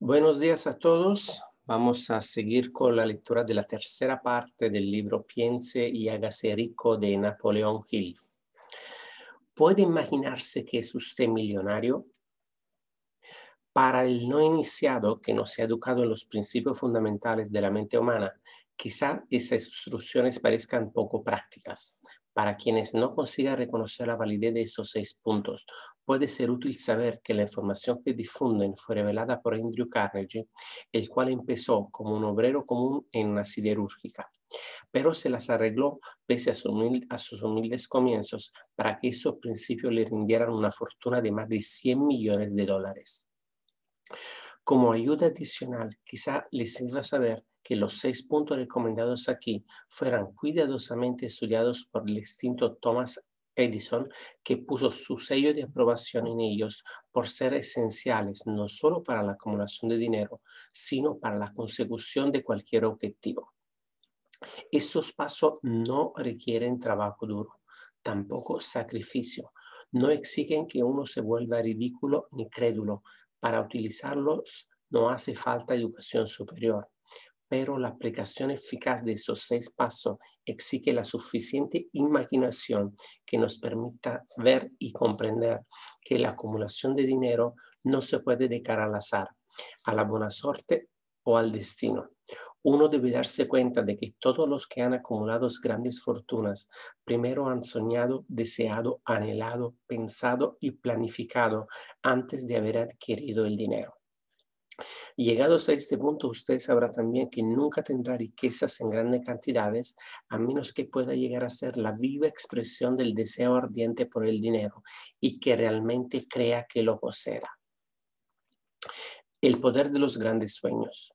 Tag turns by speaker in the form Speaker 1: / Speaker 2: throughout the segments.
Speaker 1: Buenos días a todos. Vamos a seguir con la lectura de la tercera parte del libro Piense y hágase rico de Napoleón Hill. ¿Puede imaginarse que es usted millonario? Para el no iniciado que no se ha educado en los principios fundamentales de la mente humana, quizá esas instrucciones parezcan poco prácticas. Para quienes no consigan reconocer la validez de esos 6 puntos, puede ser útil saber que la información que difunden fue revelada por Andrew Carnegie, el cual empezó como un obrero común en una siderúrgica, pero se las arregló pese a sus humildes comienzos para que esos principios le rindieran una fortuna de más de 100 millones de dólares. Como ayuda adicional, quizá les sirva saber que los 6 puntos recomendados aquí fueran cuidadosamente estudiados por el extinto Thomas Edison, que puso su sello de aprobación en ellos por ser esenciales no solo para la acumulación de dinero, sino para la consecución de cualquier objetivo. Estos pasos no requieren trabajo duro, tampoco sacrificio. No exigen que uno se vuelva ridículo ni crédulo. Para utilizarlos no hace falta educación superior, pero la aplicación eficaz de esos 6 pasos exige la suficiente imaginación que nos permita ver y comprender que la acumulación de dinero no se puede dedicar al azar, a la buena suerte o al destino. Uno debe darse cuenta de que todos los que han acumulado grandes fortunas primero han soñado, deseado, anhelado, pensado y planificado antes de haber adquirido el dinero. Llegados a este punto, usted sabrá también que nunca tendrá riquezas en grandes cantidades a menos que pueda llegar a ser la viva expresión del deseo ardiente por el dinero y que realmente crea que lo poseerá. El poder de los grandes sueños.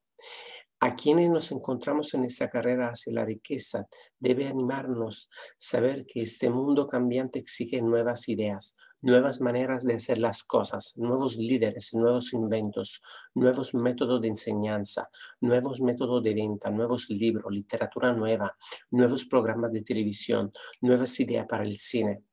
Speaker 1: A quienes nos encontramos en esta carrera hacia la riqueza, debe animarnos saber que este mundo cambiante exige nuevas ideas, nuevas maneras de hacer las cosas, nuevos líderes, nuevos inventos, nuevos métodos de enseñanza, nuevos métodos de venta, nuevos libros, literatura nueva, nuevos programas de televisión, nuevas ideas para el cine.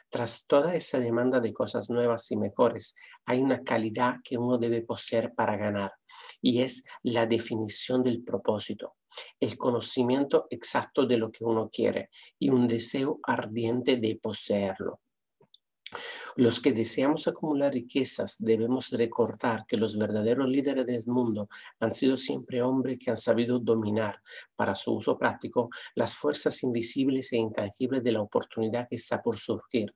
Speaker 1: Tras toda esa demanda de cosas nuevas y mejores, hay una calidad que uno debe poseer para ganar, y es la definición del propósito, el conocimiento exacto de lo que uno quiere y un deseo ardiente de poseerlo. Los que deseamos acumular riquezas debemos recordar que los verdaderos líderes del mundo han sido siempre hombres que han sabido dominar para su uso práctico las fuerzas invisibles e intangibles de la oportunidad que está por surgir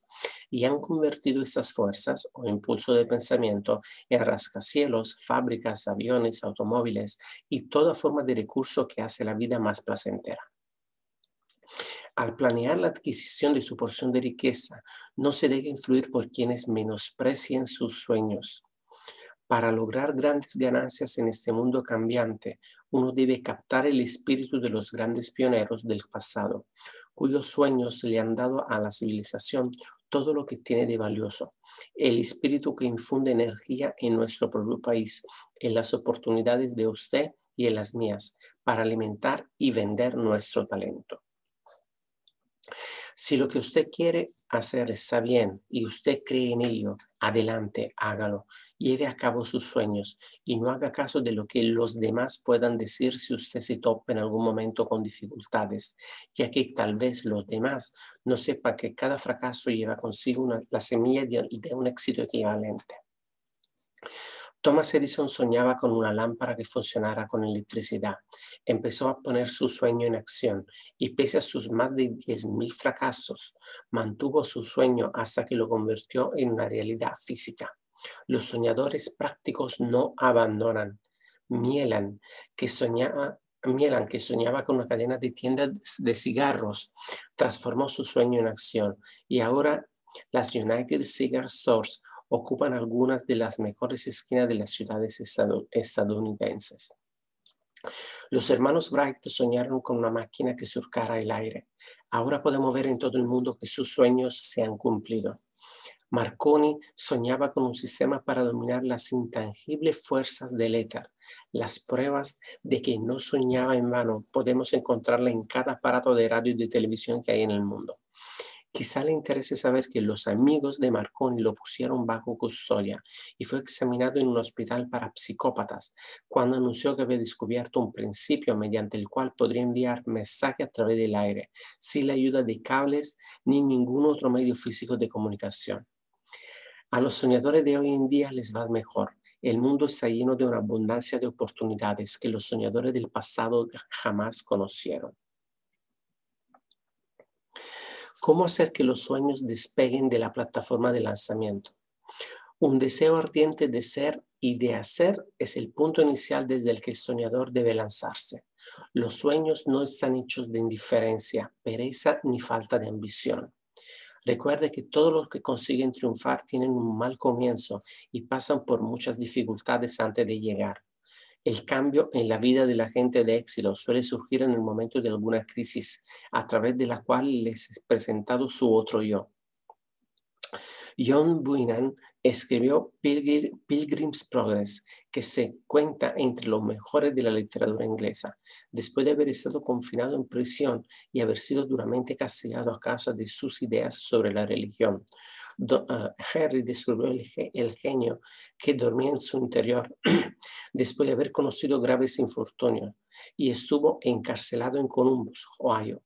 Speaker 1: y han convertido estas fuerzas o impulso de pensamiento en rascacielos, fábricas, aviones, automóviles y toda forma de recurso que hace la vida más placentera. Al planear la adquisición de su porción de riqueza, no se deje influir por quienes menosprecien sus sueños. Para lograr grandes ganancias en este mundo cambiante, uno debe captar el espíritu de los grandes pioneros del pasado, cuyos sueños le han dado a la civilización todo lo que tiene de valioso, el espíritu que infunde energía en nuestro propio país, en las oportunidades de usted y en las mías, para alimentar y vender nuestro talento. Si lo que usted quiere hacer está bien y usted cree en ello, adelante, hágalo, lleve a cabo sus sueños y no haga caso de lo que los demás puedan decir si usted se topa en algún momento con dificultades, ya que tal vez los demás no sepan que cada fracaso lleva consigo la semilla de un éxito equivalente. Thomas Edison soñaba con una lámpara que funcionara con electricidad. Empezó a poner su sueño en acción y pese a sus más de 10,000 fracasos, mantuvo su sueño hasta que lo convirtió en una realidad física. Los soñadores prácticos no abandonan. Mielan, que soñaba con una cadena de tiendas de cigarros, transformó su sueño en acción y ahora las United Cigar Stores ocupan algunas de las mejores esquinas de las ciudades estadounidenses. Los hermanos Wright soñaron con una máquina que surcara el aire. Ahora podemos ver en todo el mundo que sus sueños se han cumplido. Marconi soñaba con un sistema para dominar las intangibles fuerzas del éter. Las pruebas de que no soñaba en vano podemos encontrarla en cada aparato de radio y de televisión que hay en el mundo. Quizá le interese saber que los amigos de Marconi lo pusieron bajo custodia y fue examinado en un hospital para psicópatas cuando anunció que había descubierto un principio mediante el cual podría enviar mensajes a través del aire sin la ayuda de cables ni ningún otro medio físico de comunicación. A los soñadores de hoy en día les va mejor. El mundo está lleno de una abundancia de oportunidades que los soñadores del pasado jamás conocieron. ¿Cómo hacer que los sueños despeguen de la plataforma de lanzamiento? Un deseo ardiente de ser y de hacer es el punto inicial desde el que el soñador debe lanzarse. Los sueños no están hechos de indiferencia, pereza ni falta de ambición. Recuerde que todos los que consiguen triunfar tienen un mal comienzo y pasan por muchas dificultades antes de llegar. El cambio en la vida de la gente de éxito suele surgir en el momento de alguna crisis, a través de la cual les es presentado su otro yo. John Bunyan escribió Pilgrim's Progress, que se cuenta entre los mejores de la literatura inglesa, después de haber estado confinado en prisión y haber sido duramente castigado a causa de sus ideas sobre la religión. Harry descubrió el genio que dormía en su interior después de haber conocido graves infortunios y estuvo encarcelado en Columbus, Ohio,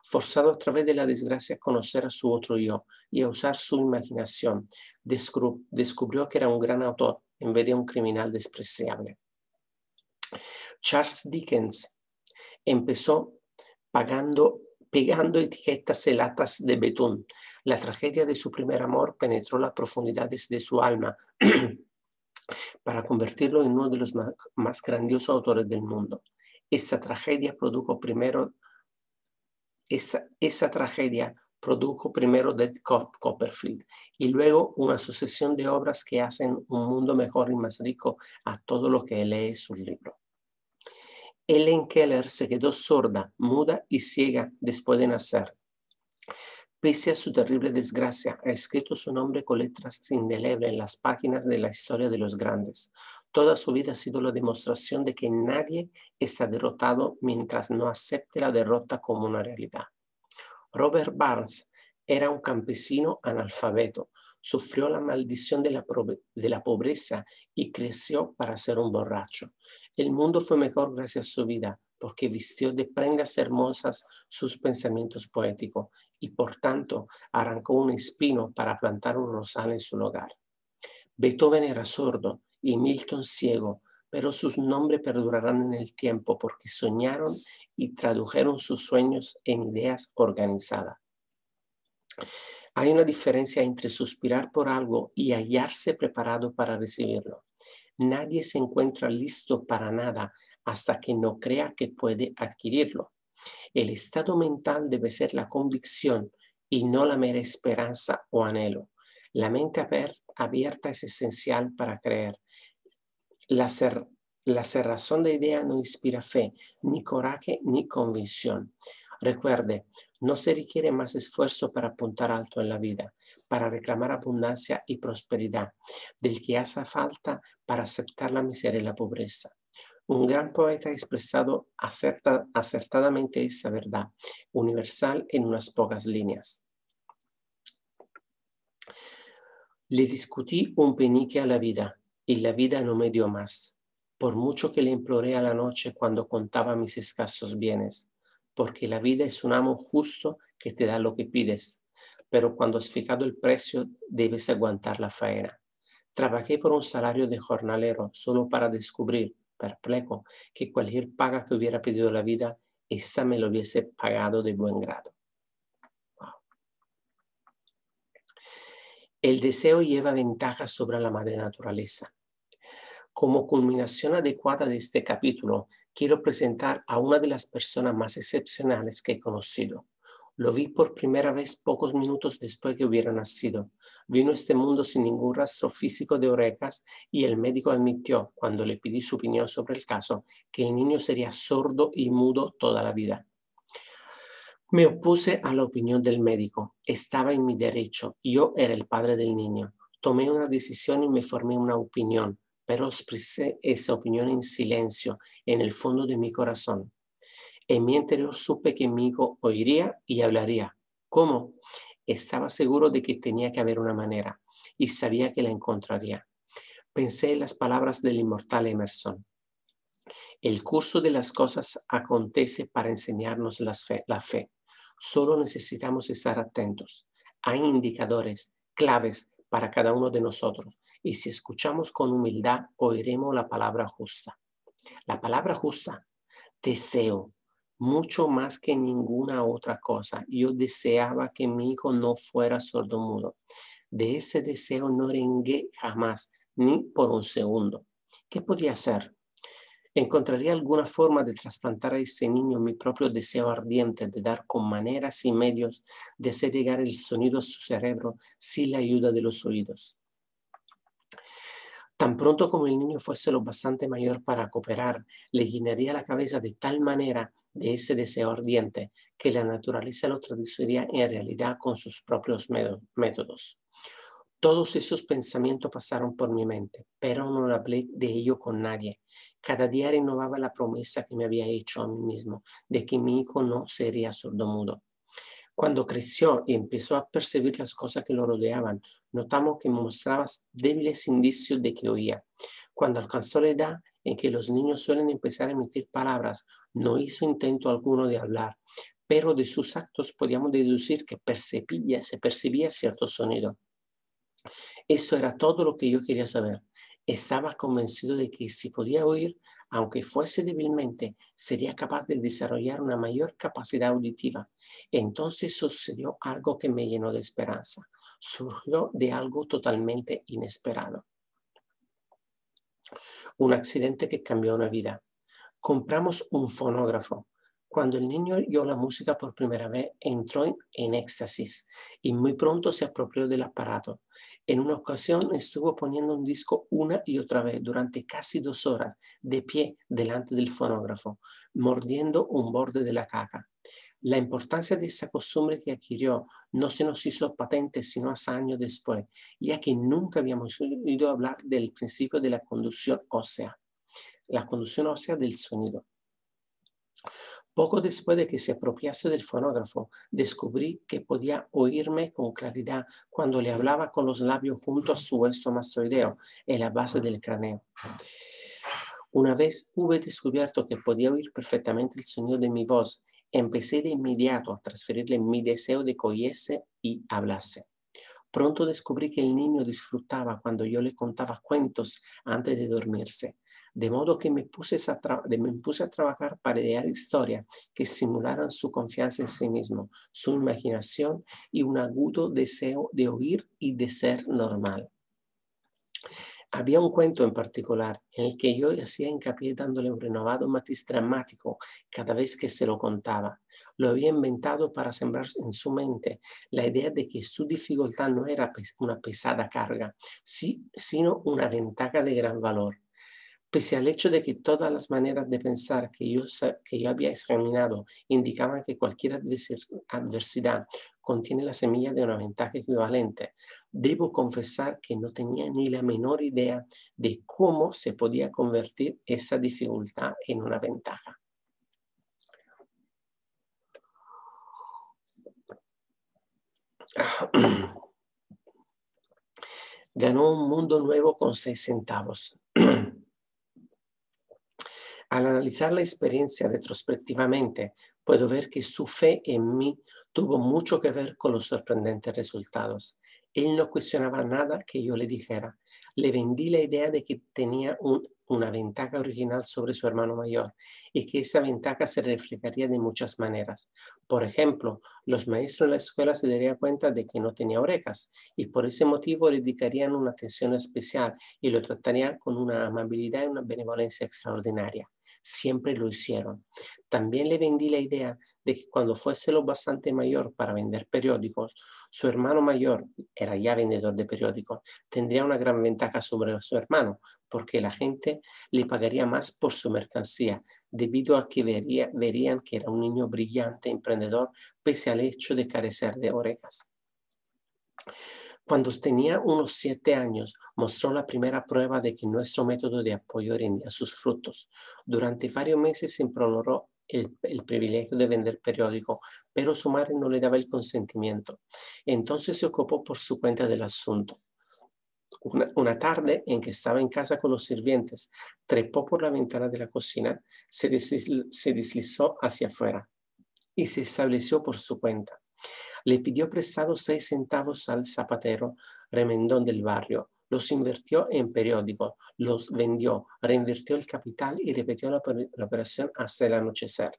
Speaker 1: forzado a través de la desgracia a conocer a su otro yo y a usar su imaginación. Descubrió que era un gran autor en vez de un criminal despreciable. Charles Dickens empezó pegando etiquetas en latas de betún. La tragedia de su primer amor penetró las profundidades de su alma para convertirlo en uno de los más grandiosos autores del mundo. Esa tragedia produjo primero David Copperfield y luego una sucesión de obras que hacen un mundo mejor y más rico a todo lo que lee su libro. Helen Keller se quedó sorda, muda y ciega después de nacer. Pese a su terrible desgracia, ha escrito su nombre con letras indelebles en las páginas de la historia de los grandes. Toda su vida ha sido la demostración de que nadie está derrotado mientras no acepte la derrota como una realidad. Robert Burns era un campesino analfabeto, sufrió la maldición de la pobreza y creció para ser un borracho. El mundo fue mejor gracias a su vida, porque vistió de prendas hermosas sus pensamientos poéticos y por tanto arrancó un espino para plantar un rosal en su hogar. Beethoven era sordo y Milton ciego, pero sus nombres perdurarán en el tiempo porque soñaron y tradujeron sus sueños en ideas organizadas. Hay una diferencia entre suspirar por algo y hallarse preparado para recibirlo. Nadie se encuentra listo para nada hasta que no crea que puede adquirirlo. El estado mental debe ser la convicción y no la mera esperanza o anhelo. La mente abierta es esencial para creer. La cerrazón de idea no inspira fe, ni coraje, ni convicción. Recuerde, no se requiere más esfuerzo para apuntar alto en la vida, para reclamar abundancia y prosperidad, del que hace falta para aceptar la miseria y la pobreza. Un gran poeta ha expresado acertadamente esta verdad universal en unas pocas líneas. Le discutí un penique a la vida y la vida no me dio más, por mucho que le imploré a la noche cuando contaba mis escasos bienes, porque la vida es un amo justo que te da lo que pides, pero cuando has fijado el precio debes aguantar la faena. Trabajé por un salario de jornalero solo para descubrir, perplejo, que cualquier paga que hubiera pedido la vida, esta me lo hubiese pagado de buen grado. El deseo lleva ventaja sobre la madre naturaleza. Como culminación adecuada de este capítulo, quiero presentar a una de las personas más excepcionales que he conocido. Lo vi por primera vez pocos minutos después que hubiera nacido. Vino a este mundo sin ningún rastro físico de orejas y el médico admitió, cuando le pedí su opinión sobre el caso, que el niño sería sordo y mudo toda la vida. Me opuse a la opinión del médico. Estaba en mi derecho. Yo era el padre del niño. Tomé una decisión y me formé una opinión, pero expresé esa opinión en silencio, en el fondo de mi corazón. En mi interior supe que mi hijo oiría y hablaría. ¿Cómo? Estaba seguro de que tenía que haber una manera y sabía que la encontraría. Pensé en las palabras del inmortal Emerson. El curso de las cosas acontece para enseñarnos la fe. Solo necesitamos estar atentos. Hay indicadores, claves para cada uno de nosotros. Y si escuchamos con humildad, oiremos la palabra justa. La palabra justa, deseo, mucho más que ninguna otra cosa. Yo deseaba que mi hijo no fuera sordomudo. De ese deseo no rengué jamás, ni por un segundo. ¿Qué podía hacer? ¿Encontraría alguna forma de trasplantar a ese niño mi propio deseo ardiente de dar con maneras y medios de hacer llegar el sonido a su cerebro sin la ayuda de los oídos? Tan pronto como el niño fuese lo bastante mayor para cooperar, le llenaría la cabeza de tal manera de ese deseo ardiente que la naturaleza lo traduciría en realidad con sus propios métodos. Todos esos pensamientos pasaron por mi mente, pero no hablé de ello con nadie. Cada día renovaba la promesa que me había hecho a mí mismo de que mi hijo no sería sordomudo. Cuando creció y empezó a percibir las cosas que lo rodeaban, notamos que mostraba débiles indicios de que oía. Cuando alcanzó la edad en que los niños suelen empezar a emitir palabras, no hizo intento alguno de hablar, pero de sus actos podíamos deducir que se percibía cierto sonido. Eso era todo lo que yo quería saber. Estaba convencido de que si podía oír, aunque fuese débilmente, sería capaz de desarrollar una mayor capacidad auditiva. Entonces sucedió algo que me llenó de esperanza. Surgió de algo totalmente inesperado. Un accidente que cambió una vida. Compramos un fonógrafo. Cuando el niño oyó la música por primera vez, entró en éxtasis y muy pronto se apropió del aparato. En una ocasión estuvo poniendo un disco una y otra vez durante casi 2 horas, de pie delante del fonógrafo, mordiendo un borde de la caja. La importancia de esa costumbre que adquirió no se nos hizo patente sino hasta años después, ya que nunca habíamos oído hablar del principio de la conducción ósea del sonido. Poco después de que se apropiase del fonógrafo, descubrí que podía oírme con claridad cuando le hablaba con los labios junto a su hueso mastoideo en la base del cráneo. Una vez hube descubierto que podía oír perfectamente el sonido de mi voz, empecé de inmediato a transferirle mi deseo de que oyese y hablase. Pronto descubrí que el niño disfrutaba cuando yo le contaba cuentos antes de dormirse, de modo que me puse a trabajar para idear historias que simularan su confianza en sí mismo, su imaginación y un agudo deseo de oír y de ser normal. Había un cuento en particular en el que yo hacía hincapié dándole un renovado matiz dramático cada vez que se lo contaba. Lo había inventado para sembrar en su mente la idea de que su dificultad no era una pesada carga, sino una ventaja de gran valor. Pese al hecho de que todas las maneras de pensar que yo había examinado indicaban que cualquier adversidad contiene la semilla de una ventaja equivalente, debo confesar que no tenía ni la menor idea de cómo se podía convertir esa dificultad en una ventaja. Ganó un mundo nuevo con 6 centavos. Al analizar la experiencia retrospectivamente, puedo ver que su fe en mí tuvo mucho que ver con los sorprendentes resultados. Él no cuestionaba nada que yo le dijera. Le vendí la idea de que tenía una ventaja original sobre su hermano mayor y que esa ventaja se reflejaría de muchas maneras. Por ejemplo, los maestros en la escuela se darían cuenta de que no tenía orejas y por ese motivo le dedicarían una atención especial y lo tratarían con una amabilidad y una benevolencia extraordinaria. Siempre lo hicieron. También le vendí la idea de que cuando fuese lo bastante mayor para vender periódicos, su hermano mayor, era ya vendedor de periódicos, tendría una gran ventaja sobre su hermano, porque la gente le pagaría más por su mercancía, debido a que verían que era un niño brillante, emprendedor, pese al hecho de carecer de orejas. Cuando tenía unos 7 años, mostró la primera prueba de que nuestro método de apoyo rendía sus frutos. Durante varios meses el privilegio de vender periódico, pero su madre no le daba el consentimiento. Entonces se ocupó por su cuenta del asunto. Una tarde en que estaba en casa con los sirvientes, trepó por la ventana de la cocina, se deslizó hacia afuera y se estableció por su cuenta. Le pidió prestado 6 centavos al zapatero remendón del barrio, los invirtió en periódico, los vendió, reinvirtió el capital y repitió la operación hasta el anochecer.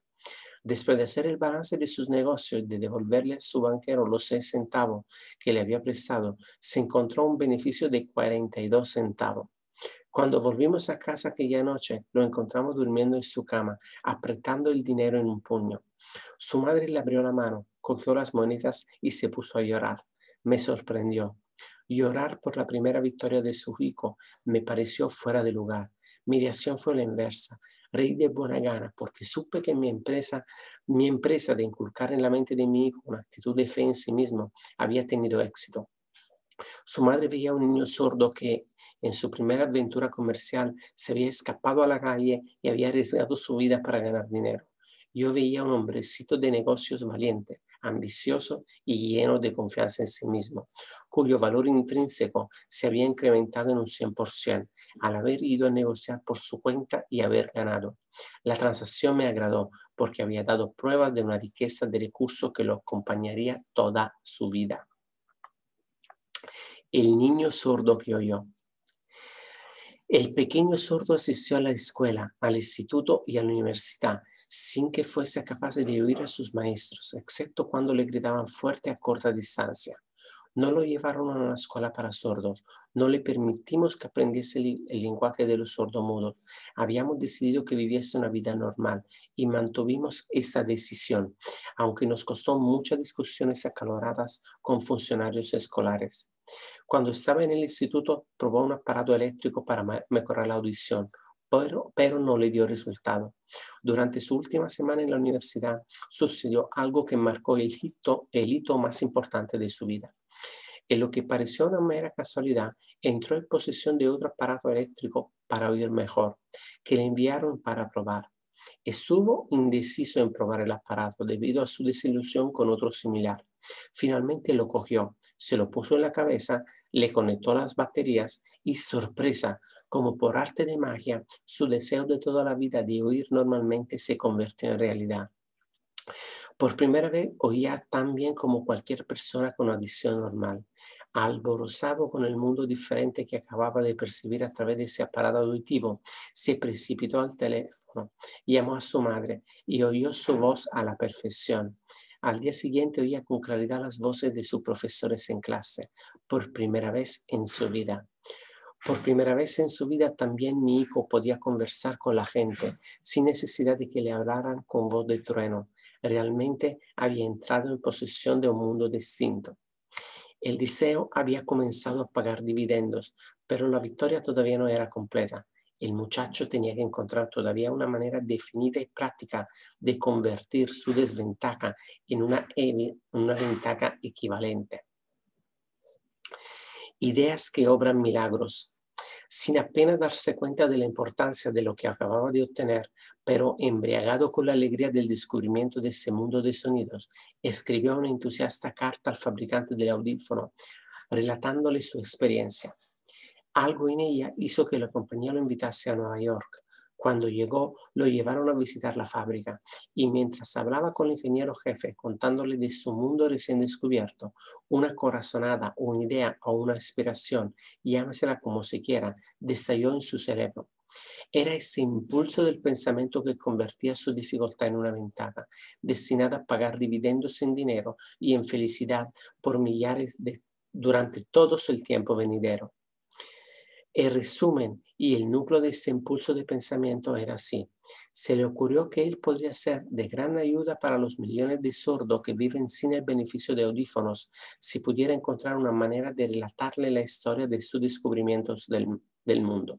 Speaker 1: Después de hacer el balance de sus negocios y de devolverle a su banquero los 6 centavos que le había prestado, se encontró un beneficio de 42 centavos. Cuando volvimos a casa aquella noche, lo encontramos durmiendo en su cama, apretando el dinero en un puño. Su madre le abrió la mano, cogió las monedas y se puso a llorar. Me sorprendió. Llorar por la primera victoria de su hijo me pareció fuera de lugar. Mi reacción fue la inversa. Reí de buena gana porque supe que mi empresa de inculcar en la mente de mi hijo una actitud de fe en sí mismo había tenido éxito. Su madre veía a un niño sordo que en su primera aventura comercial se había escapado a la calle y había arriesgado su vida para ganar dinero. Yo veía a un hombrecito de negocios valiente, ambicioso y lleno de confianza en sí mismo, cuyo valor intrínseco se había incrementado en un 100% al haber ido a negociar por su cuenta y haber ganado. La transacción me agradó porque había dado pruebas de una riqueza de recursos que lo acompañaría toda su vida. El niño sordo que oyó. El pequeño sordo asistió a la escuela, al instituto y a la universidad, sin que fuese capaz de oír a sus maestros, excepto cuando le gritaban fuerte a corta distancia. No lo llevaron a una escuela para sordos, no le permitimos que aprendiese el lenguaje de los sordomudos. Habíamos decidido que viviese una vida normal y mantuvimos esa decisión, aunque nos costó muchas discusiones acaloradas con funcionarios escolares. Cuando estaba en el instituto, probó un aparato eléctrico para mejorar la audición, pero no le dio resultado. Durante su última semana en la universidad, sucedió algo que marcó el hito más importante de su vida. En lo que pareció una mera casualidad, entró en posesión de otro aparato eléctrico para oír mejor, que le enviaron para probar. Estuvo indeciso en probar el aparato debido a su desilusión con otro similar. Finalmente lo cogió, se lo puso en la cabeza, le conectó las baterías y, sorpresa, como por arte de magia, su deseo de toda la vida de oír normalmente se convirtió en realidad. Por primera vez oía tan bien como cualquier persona con audición normal. Alborozado con el mundo diferente que acababa de percibir a través de ese aparato auditivo, se precipitó al teléfono, llamó a su madre y oyó su voz a la perfección. Al día siguiente oía con claridad las voces de sus profesores en clase, por primera vez en su vida. Por primera vez en su vida también mi hijo podía conversar con la gente sin necesidad de que le hablaran con voz de trueno. Realmente había entrado en posesión de un mundo distinto. El deseo había comenzado a pagar dividendos, pero la victoria todavía no era completa. El muchacho tenía que encontrar todavía una manera definida y práctica de convertir su desventaja en una ventaja equivalente. Ideas que obran milagros. Sin apenas darse cuenta de la importancia de lo que acababa de obtener, pero embriagado con la alegría del descubrimiento de ese mundo de sonidos, escribió una entusiasta carta al fabricante del audífono, relatándole su experiencia. Algo en ella hizo que la compañía lo invitase a Nueva York. Cuando llegó, lo llevaron a visitar la fábrica y mientras hablaba con el ingeniero jefe contándole de su mundo recién descubierto, una corazonada, una idea o una inspiración, llámesela como se quiera, estalló en su cerebro. Era ese impulso del pensamiento que convertía su dificultad en una ventaja, destinada a pagar dividendos en dinero y en felicidad por millares durante todo el tiempo venidero. El resumen y el núcleo de ese impulso de pensamiento era así. Se le ocurrió que él podría ser de gran ayuda para los millones de sordos que viven sin el beneficio de audífonos si pudiera encontrar una manera de relatarle la historia de sus descubrimientos del mundo.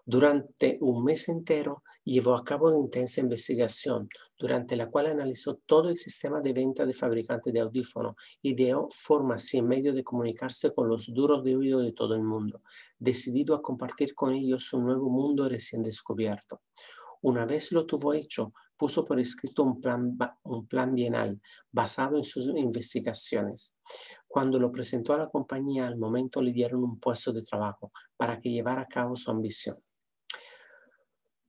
Speaker 1: Durante un mes entero llevó a cabo una intensa investigación, durante la cual analizó todo el sistema de venta de fabricantes de audífonos, ideó formas y medios de comunicarse con los duros de oído de todo el mundo, decidido a compartir con ellos un nuevo mundo recién descubierto. Una vez lo tuvo hecho, puso por escrito un plan bienal basado en sus investigaciones. Cuando lo presentó a la compañía, al momento le dieron un puesto de trabajo para que llevara a cabo su ambición.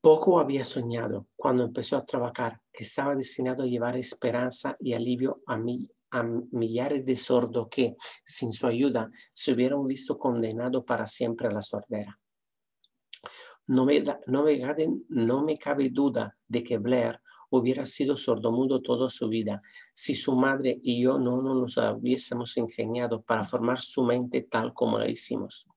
Speaker 1: Poco había soñado cuando empezó a trabajar que estaba destinado a llevar esperanza y alivio a millares de sordos que, sin su ayuda, se hubieran visto condenados para siempre a la sordera. No me cabe duda de que Blair hubiera sido sordomudo toda su vida si su madre y yo no nos hubiésemos ingeniado para formar su mente tal como la hicimos.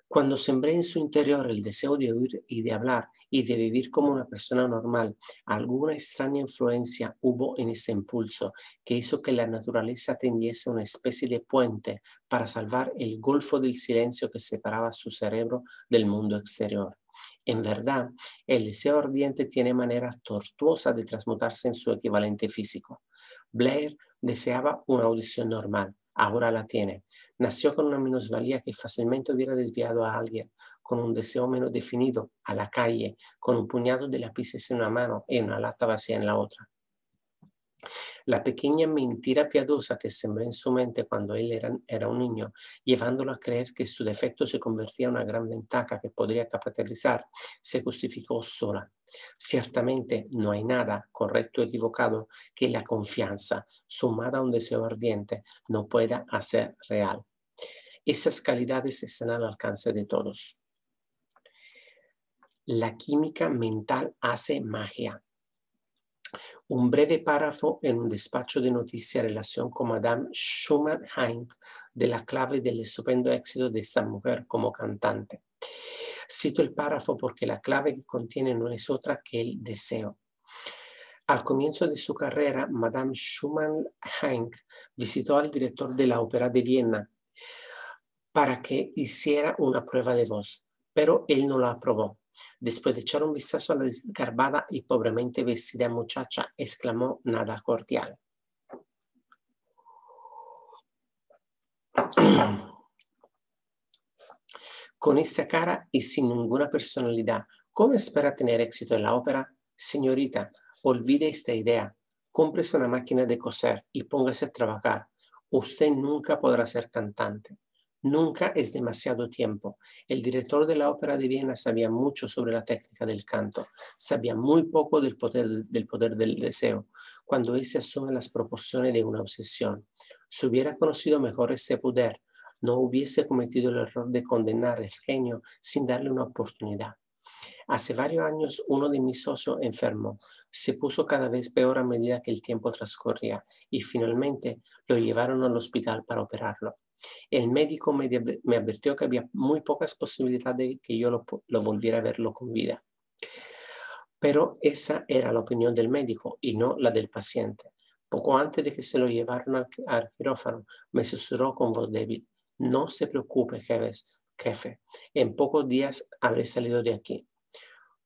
Speaker 1: Cuando sembré en su interior el deseo de oír y de hablar y de vivir como una persona normal, alguna extraña influencia hubo en ese impulso que hizo que la naturaleza tendiese una especie de puente para salvar el golfo del silencio que separaba su cerebro del mundo exterior. En verdad, el deseo ardiente tiene manera tortuosa de transmutarse en su equivalente físico. Blair deseaba una audición normal. Ahora la tiene. Nació con una minusvalía que fácilmente hubiera desviado a alguien, con un deseo menos definido, a la calle, con un puñado de lápices en una mano y una lata vacía en la otra. La pequeña mentira piadosa que sembró en su mente cuando él era un niño, llevándolo a creer que su defecto se convertía en una gran ventaja que podría capitalizar, se justificó sola. Ciertamente no hay nada, correcto o equivocado, que la confianza, sumada a un deseo ardiente, no pueda hacer real. Esas calidades están al alcance de todos. La química mental hace magia. Un breve párrafo en un despacho de noticias en relación con Madame Schumann-Heink de la clave del estupendo éxito de esta mujer como cantante. Cito el párrafo porque la clave que contiene no es otra que el deseo. Al comienzo de su carrera, Madame Schumann-Heink visitó al director de la Ópera de Viena para que hiciera una prueba de voz, pero él no la aprobó. Después de echar un vistazo a la desgarbada y pobremente vestida muchacha, exclamó nada cordial. Con esta cara y sin ninguna personalidad, ¿cómo espera tener éxito en la ópera? Señorita, olvide esta idea. Cómprese una máquina de coser y póngase a trabajar. Usted nunca podrá ser cantante. Nunca es demasiado tiempo. El director de la Ópera de Viena sabía mucho sobre la técnica del canto. Sabía muy poco del poder del deseo, cuando éste asume las proporciones de una obsesión. Si hubiera conocido mejor ese poder, no hubiese cometido el error de condenar el genio sin darle una oportunidad. Hace varios años uno de mis socios enfermó. Se puso cada vez peor a medida que el tiempo transcurría y finalmente lo llevaron al hospital para operarlo. El médico me advirtió que había muy pocas posibilidades de que yo lo volviera a verlo con vida. Pero esa era la opinión del médico y no la del paciente. Poco antes de que se lo llevaran al quirófano, me susurró con voz débil: no se preocupe, jefe. En pocos días habré salido de aquí.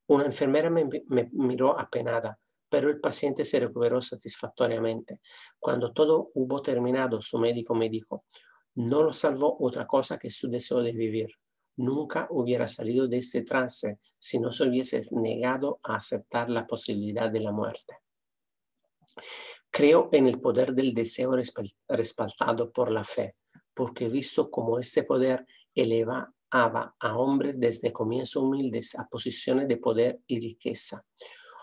Speaker 1: Una enfermera me miró apenada, pero el paciente se recuperó satisfactoriamente. Cuando todo hubo terminado, su médico me dijo: no lo salvó otra cosa que su deseo de vivir. Nunca hubiera salido de ese trance si no se hubiese negado a aceptar la posibilidad de la muerte. Creo en el poder del deseo respaldado por la fe, porque he visto cómo este poder elevaba a hombres desde comienzos humildes a posiciones de poder y riqueza.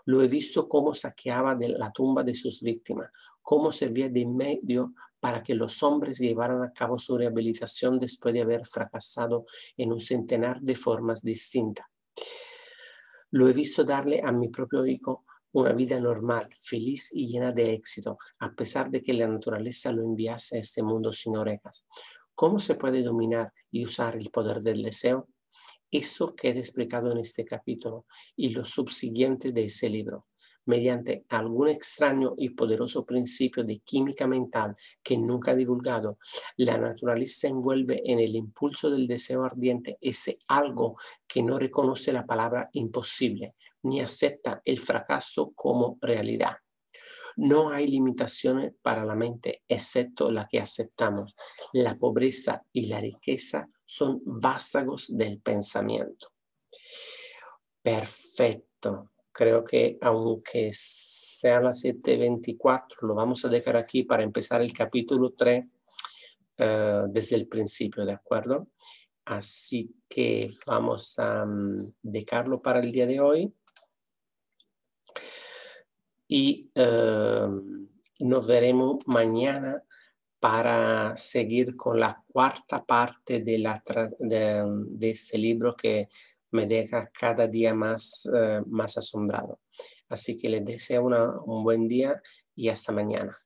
Speaker 1: Lo he visto cómo saqueaba de la tumba de sus víctimas, cómo servía de medio para que los hombres llevaran a cabo su rehabilitación después de haber fracasado en un centenar de formas distintas. Lo he visto darle a mi propio hijo una vida normal, feliz y llena de éxito, a pesar de que la naturaleza lo enviase a este mundo sin orejas. ¿Cómo se puede dominar y usar el poder del deseo? Eso queda explicado en este capítulo y los subsiguientes de ese libro, mediante algún extraño y poderoso principio de química mental que nunca ha divulgado. La naturaleza envuelve en el impulso del deseo ardiente ese algo que no reconoce la palabra imposible ni acepta el fracaso como realidad. No hay limitaciones para la mente excepto la que aceptamos. La pobreza y la riqueza son vástagos del pensamiento. Perfecto. Creo que aunque sea las 7:24, lo vamos a dejar aquí para empezar el capítulo 3 desde el principio, ¿de acuerdo? Así que vamos a dejarlo para el día de hoy. Y nos veremos mañana para seguir con la cuarta parte de este libro que me deja cada día más, más asombrado. Así que les deseo un buen día y hasta mañana.